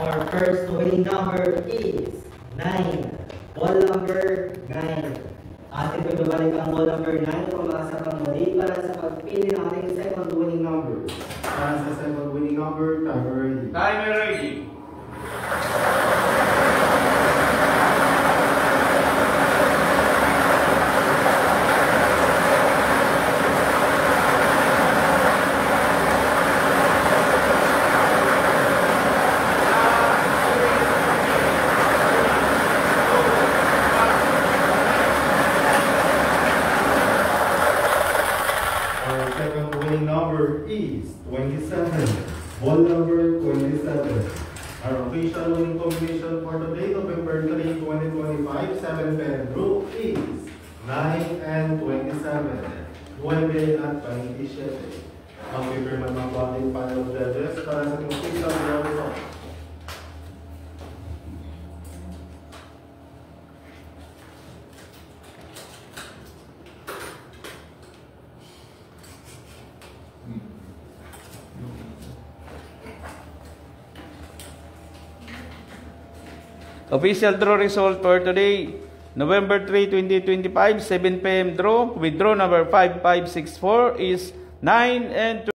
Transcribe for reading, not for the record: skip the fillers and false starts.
Our first winning number is 9. Ball number 9. Ating pagbabalik ang ball number 9. Pumasa pang muli para sa pagpili ng ating second winning number. Para sa second winning number, timer ready. Timer ready. Our second winning number is 27. Ball number 27. Our official winning combination for today, November 3, 2025, 7 pen draw is 9 and 27. 9 at 27. Ang pipirman ng ating panel judges para sa ating official draw result. Official draw result for today, November 3, 2025, 7 p.m. draw with draw number 5564 is 9 and 2.